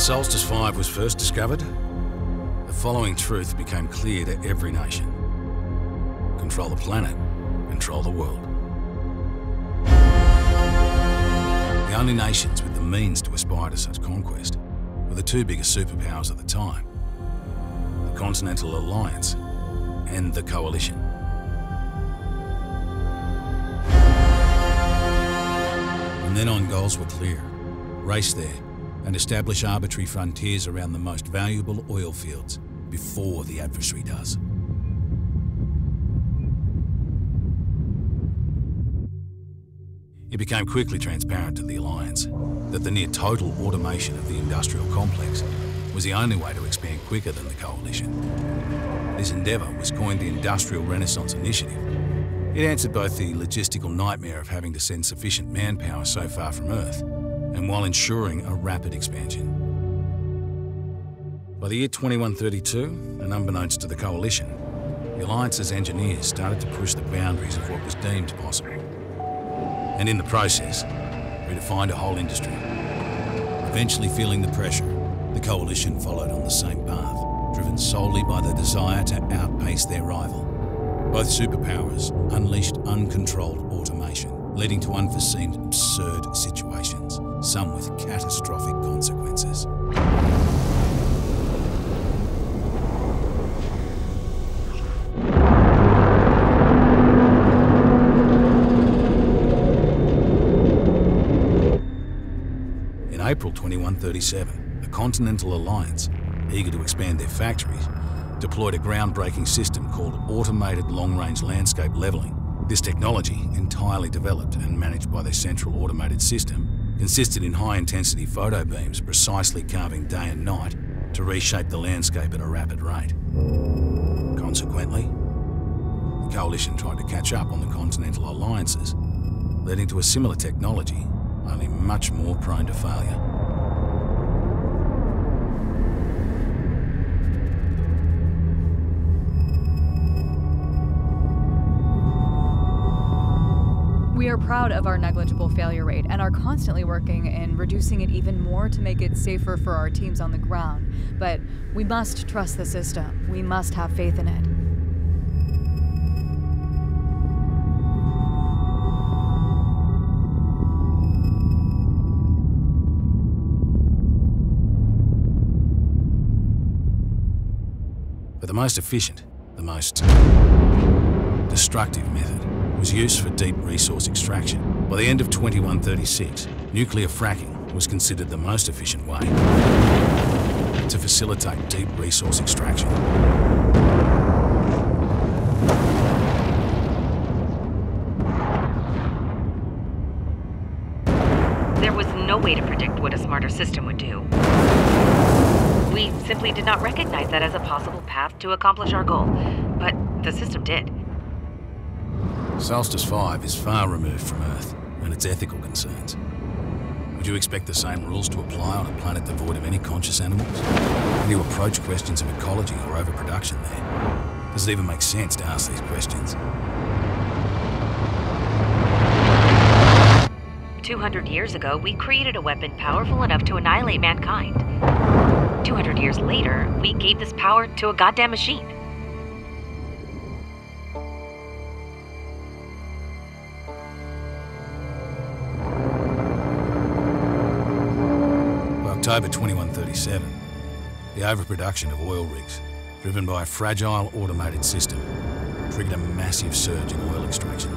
Solstice 5 was first discovered, the following truth became clear to every nation. Control the planet, control the world. The only nations with the means to aspire to such conquest were the two biggest superpowers at the time, the Continental Alliance and the Coalition. From then on, goals were clear. Race there and establish arbitrary frontiers around the most valuable oil fields before the adversary does. It became quickly transparent to the Alliance that the near-total automation of the industrial complex was the only way to expand quicker than the Coalition. This endeavour was coined the Industrial Renaissance Initiative. It answered both the logistical nightmare of having to send sufficient manpower so far from Earth, and while ensuring a rapid expansion. By the year 2132, and unbeknownst to the Coalition, the Alliance's engineers started to push the boundaries of what was deemed possible. And in the process, redefined a whole industry. Eventually feeling the pressure, the Coalition followed on the same path, driven solely by the desire to outpace their rival. Both superpowers unleashed uncontrolled automation, leading to unforeseen absurd situations, some with catastrophic consequences. In April 2137, the Continental Alliance, eager to expand their factories, deployed a groundbreaking system called Automated Long-Range Landscape Levelling. This technology, entirely developed and managed by their central automated system, consisted in high-intensity photo beams precisely carving day and night to reshape the landscape at a rapid rate. Consequently, the Coalition tried to catch up on the Continental Alliances, leading to a similar technology, only much more prone to failure. We are proud of our negligible failure rate and are constantly working in reducing it even more to make it safer for our teams on the ground. But we must trust the system. We must have faith in it. But the most efficient, the most destructive method was used for deep resource extraction. By the end of 2136, nuclear fracking was considered the most efficient way to facilitate deep resource extraction. There was no way to predict what a smarter system would do. We simply did not recognize that as a possible path to accomplish our goal, but the system did. Solstice 5 is far removed from Earth and its ethical concerns. Would you expect the same rules to apply on a planet devoid of any conscious animals? How do you approach questions of ecology or overproduction there? Does it even make sense to ask these questions? 200 years ago, we created a weapon powerful enough to annihilate mankind. 200 years later, we gave this power to a goddamn machine. October 2137, the overproduction of oil rigs, driven by a fragile automated system, triggered a massive surge in oil extraction.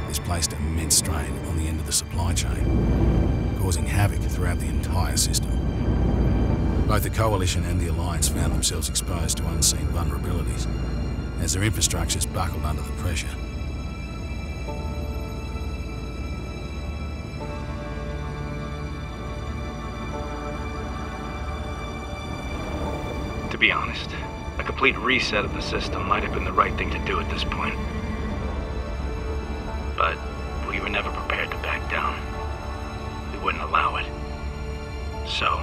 This placed immense strain on the end of the supply chain, causing havoc throughout the entire system. Both the Coalition and the Alliance found themselves exposed to unseen vulnerabilities as their infrastructures buckled under the pressure. To be honest, a complete reset of the system might have been the right thing to do at this point. But we were never prepared to back down. We wouldn't allow it. So,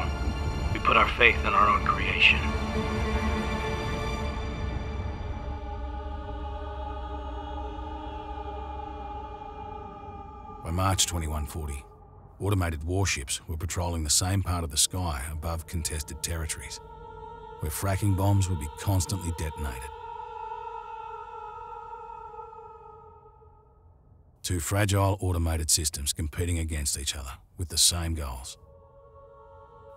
we put our faith in our own creation. By March 2140, Automated warships were patrolling the same part of the sky above contested territories, where fracking bombs would be constantly detonated. Two fragile automated systems competing against each other with the same goals.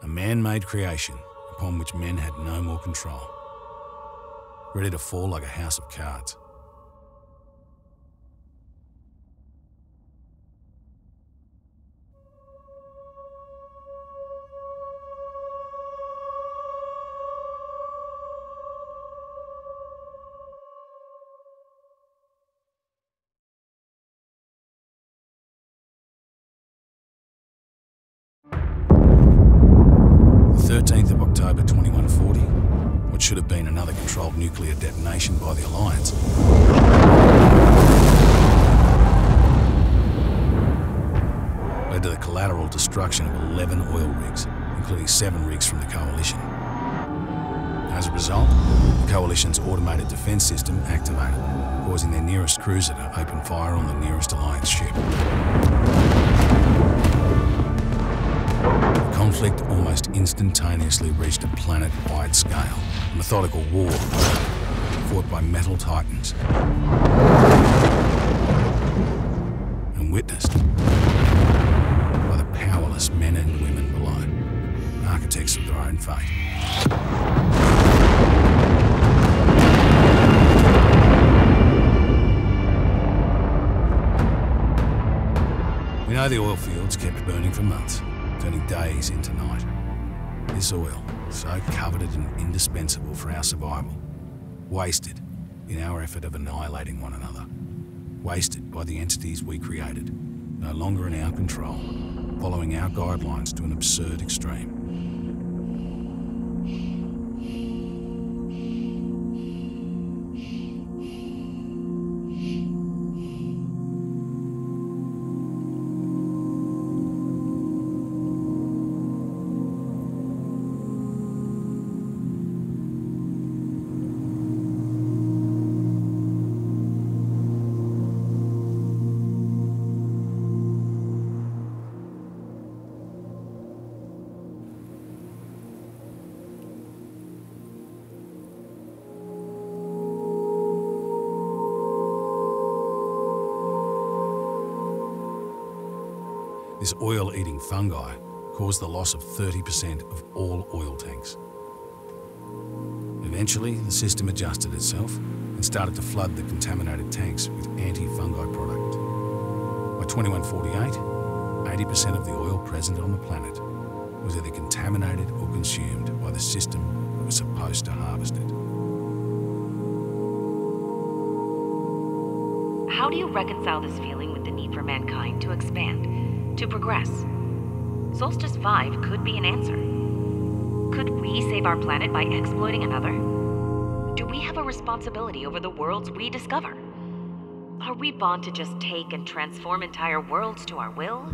A man-made creation upon which men had no more control, ready to fall like a house of cards. The 13th of October 2140, what should have been another controlled nuclear detonation by the Alliance, led to the collateral destruction of 11 oil rigs, including 7 rigs from the Coalition. As a result, the Coalition's automated defence system activated, causing their nearest cruiser to open fire on the nearest Alliance ship. The conflict almost instantaneously reached a planet-wide scale, a methodical war fought by metal titans and witnessed by the powerless men and women below, architects of their own fate. We know the oil fields kept burning for months, turning days into night. This oil, so coveted and indispensable for our survival, wasted in our effort of annihilating one another. Wasted by the entities we created, no longer in our control, following our guidelines to an absurd extreme. This oil-eating fungi caused the loss of 30% of all oil tanks. Eventually, the system adjusted itself and started to flood the contaminated tanks with anti-fungi product. By 2148, 80% of the oil present on the planet was either contaminated or consumed by the system that was supposed to harvest it. How do you reconcile this feeling with the need for mankind to expand, to progress? Solstice 5 could be an answer. Could we save our planet by exploiting another? Do we have a responsibility over the worlds we discover? Are we born to just take and transform entire worlds to our will?